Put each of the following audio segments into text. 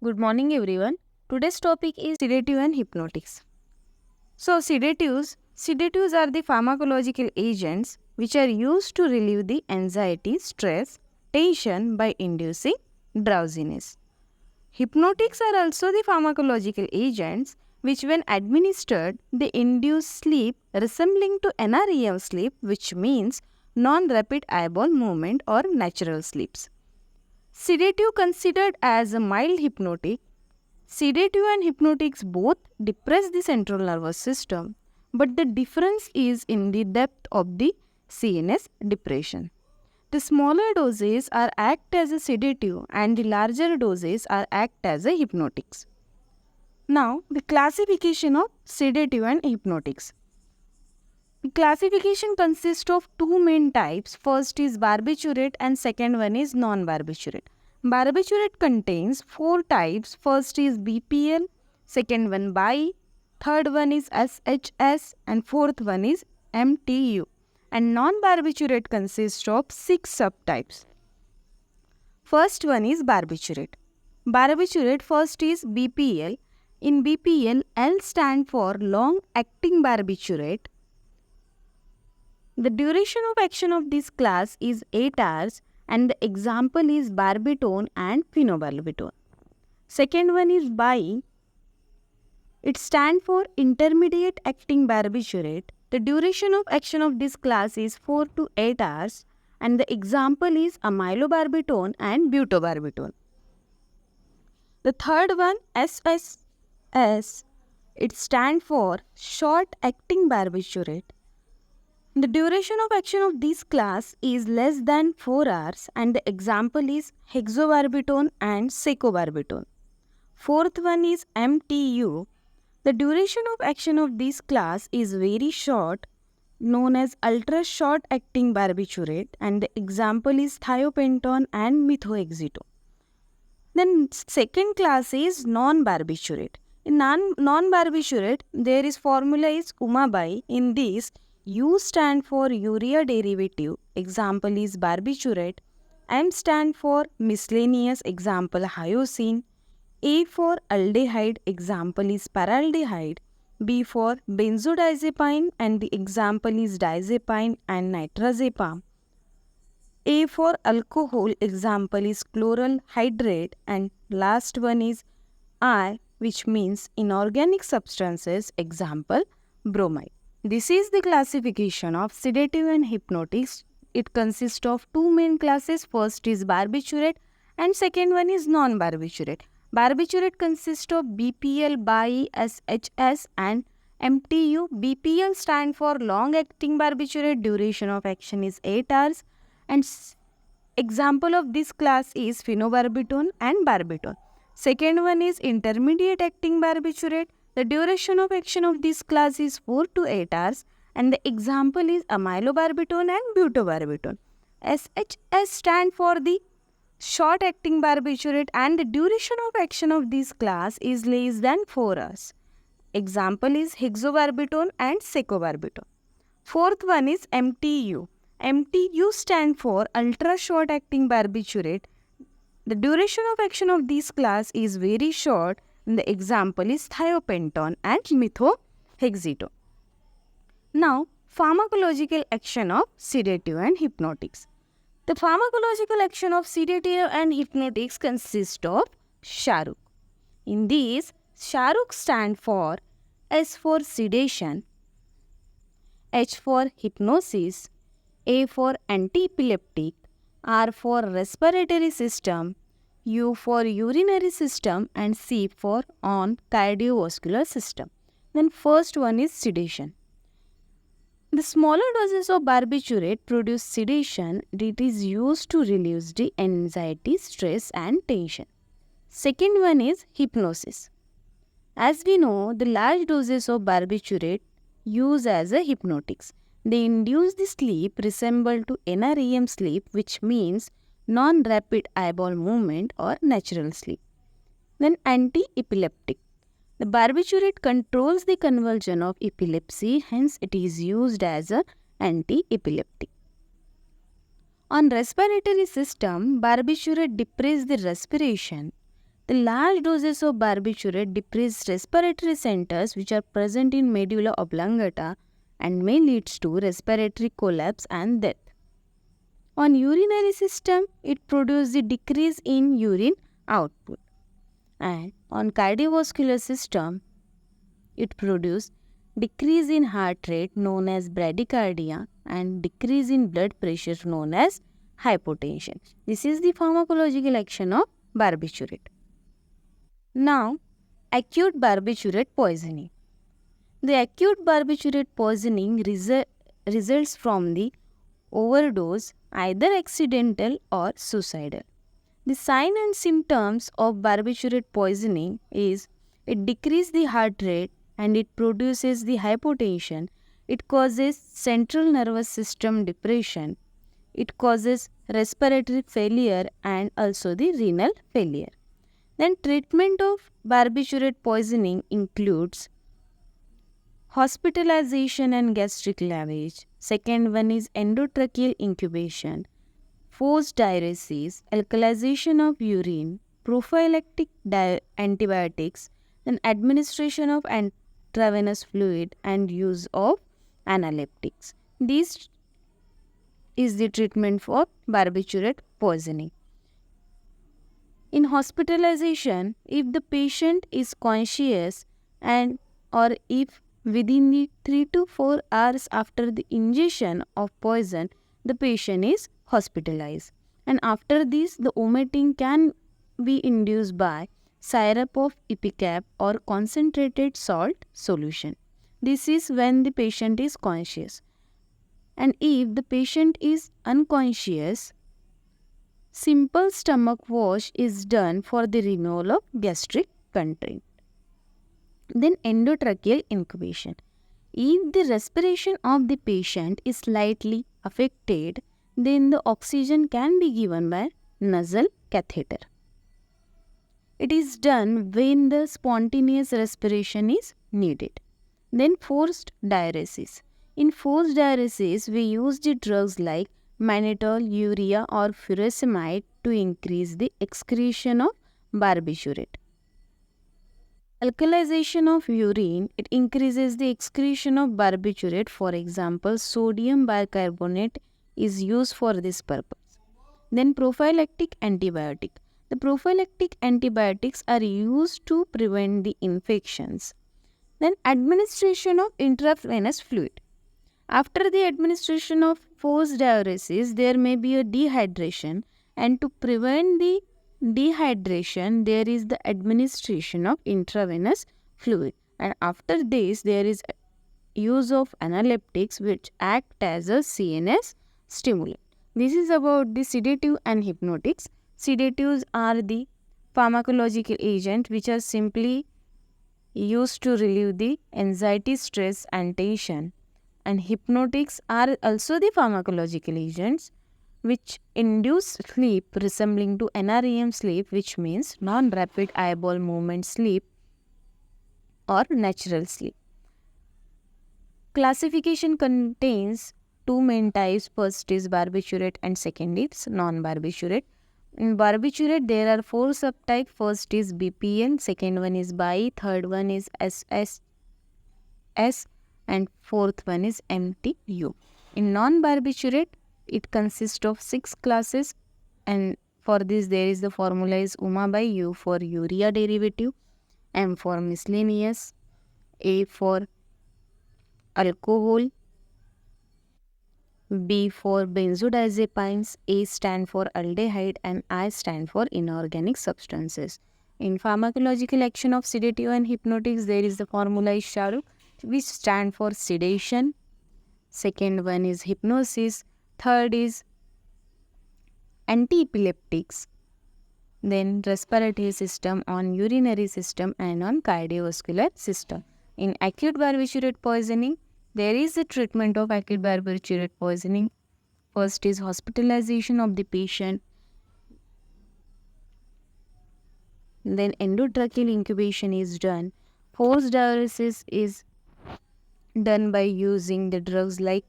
Good morning, everyone. Today's topic is sedative and hypnotics. So, sedatives are the pharmacological agents which are used to relieve the anxiety, stress, tension by inducing drowsiness. Hypnotics are also the pharmacological agents which, when administered, they induce sleep resembling to NREM sleep, which means non-rapid eyeball movement or natural sleeps. Sedative considered as a mild hypnotic. Sedative and hypnotics both depress the central nervous system, but the difference is in the depth of the CNS depression. The smaller doses are act as a sedative and the larger doses are act as a hypnotics. Now, the classification of sedative and hypnotics. The classification consists of two main types. First is barbiturate and second one is non-barbiturate. Barbiturate contains four types. First is BPL, second one BI, third one is SHS and fourth one is MTU. And non-barbiturate consists of six subtypes. First one is barbiturate. Barbiturate first is BPL. In BPL, L stand for long-acting barbiturate. The duration of action of this class is 8 hours and the example is barbitone and phenobarbital. Second one is BI. It stands for intermediate acting barbiturate. The duration of action of this class is 4 to 8 hours and the example is amylobarbitone and butobarbitone. The third one, SSS. It stands for short acting barbiturate. The duration of action of this class is less than 4 hours and the example is hexobarbitone and secobarbitone. Fourth one is MTU. The duration of action of this class is very short, known as ultra short acting barbiturate, and the example is thiopentone and methotrexate. Then second class is non-barbiturate. In non-barbiturate, there is formula is UMABI. In this, U stand for urea derivative, example is barbiturate. M stand for miscellaneous, example hyoscine. A for aldehyde, example is paraldehyde. B for benzodiazepine and the example is diazepine and nitrazepam. A for alcohol, example is chloral hydrate, and last one is I, which means inorganic substances, example bromide. This is the classification of sedative and hypnotics. It consists of two main classes. First is barbiturate and second one is non-barbiturate. Barbiturate consists of BPL, BI, SHS and MTU. BPL stand for long-acting barbiturate. Duration of action is 8 hours and example of this class is phenobarbital and barbital. Second one is intermediate acting barbiturate. The duration of action of this class is 4 to 8 hours and the example is amylobarbitone and butobarbitone. SHS stand for the short acting barbiturate and the duration of action of this class is less than 4 hours. Example is hexobarbitone and secobarbitone. Fourth one is MTU. MTU stand for ultra short acting barbiturate. The duration of action of this class is very short. And the example is thiopentone and methotrexate. Now, pharmacological action of sedative and hypnotics. The pharmacological action of sedative and hypnotics consists of SHARUC. In these, SHARUC stand for S for sedation, H for hypnosis, A for anti-epileptic, R for respiratory system, U for urinary system and C for on cardiovascular system. Then first one is sedation. The smaller doses of barbiturate produce sedation that is used to reduce the anxiety, stress and tension. Second one is hypnosis. As we know, the large doses of barbiturate use as a hypnotics. They induce the sleep resemble to NREM sleep, which means non-rapid eyeball movement or natural sleep. Then anti-epileptic. The barbiturate controls the convulsion of epilepsy, hence it is used as an anti-epileptic. On respiratory system, barbiturate depresses the respiration The large doses of barbiturate depress respiratory centers which are present in medulla oblongata and may lead to respiratory collapse and death. On urinary system, it produces a decrease in urine output. And on cardiovascular system, it produces decrease in heart rate known as bradycardia and decrease in blood pressure known as hypotension. This is the pharmacological action of barbiturate. Now, acute barbiturate poisoning. The acute barbiturate poisoning results from the overdose, either accidental or suicidal. The sign and symptoms of barbiturate poisoning is it decreases the heart rate and it produces the hypotension. It causes central nervous system depression. It causes respiratory failure and also the renal failure. Then treatment of barbiturate poisoning includes hospitalization and gastric lavage. Second one is endotracheal intubation, forced diuresis, alkalization of urine, prophylactic antibiotics, then administration of intravenous fluid and use of analeptics. This is the treatment for barbiturate poisoning. In hospitalization, if the patient is conscious and or if within the 3 to 4 hours after the ingestion of poison, the patient is hospitalized. And after this, the vomiting can be induced by syrup of ipecac or concentrated salt solution. This is when the patient is conscious. And if the patient is unconscious, simple stomach wash is done for the removal of gastric content. Then endotracheal incubation. If the respiration of the patient is slightly affected, then the oxygen can be given by nasal catheter. It is done when the spontaneous respiration is needed. Then forced diuresis. In forced diuresis, we use the drugs like mannitol, urea or furosemide to increase the excretion of barbiturate. Alkalization of urine, it increases the excretion of barbiturate. For example, sodium bicarbonate is used for this purpose. Then prophylactic antibiotic. The prophylactic antibiotics are used to prevent the infections. Then administration of intravenous fluid. After the administration of forced diuresis, there may be a dehydration, and to prevent the dehydration, there is the administration of intravenous fluid. And after this, there is use of analeptics which act as a CNS stimulant. This is about the sedative and hypnotics. Sedatives are the pharmacological agent which are simply used to relieve the anxiety, stress and tension. And hypnotics are also the pharmacological agents which induce sleep resembling to NREM sleep, which means non-rapid eyeball movement sleep or natural sleep. Classification contains two main types. First is barbiturate and second is non-barbiturate. In barbiturate, there are four subtypes. First is BPN, second one is BI, third one is SSS, and fourth one is MTU. In non-barbiturate, it consists of 6 classes, and for this there is the formula is UMA by U for urea derivative, M for miscellaneous, A for alcohol, B for benzodiazepines, A stand for aldehyde and I stand for inorganic substances. In pharmacological action of sedative and hypnotics, there is the formula is SHARU, which stand for sedation. Second one is hypnosis. Third is anti-epileptics. Then respiratory system, on urinary system and on cardiovascular system. In acute barbiturate poisoning, there is a treatment of acute barbiturate poisoning. First is hospitalization of the patient. Then endotracheal incubation is done. Forced diuresis is done by using the drugs like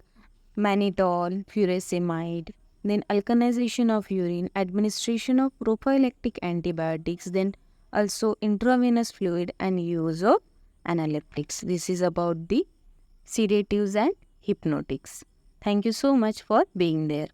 mannitol, furosemide. Then alkalization of urine, administration of prophylactic antibiotics, then also intravenous fluid and use of analeptics. This is about the sedatives and hypnotics. Thank you so much for being there.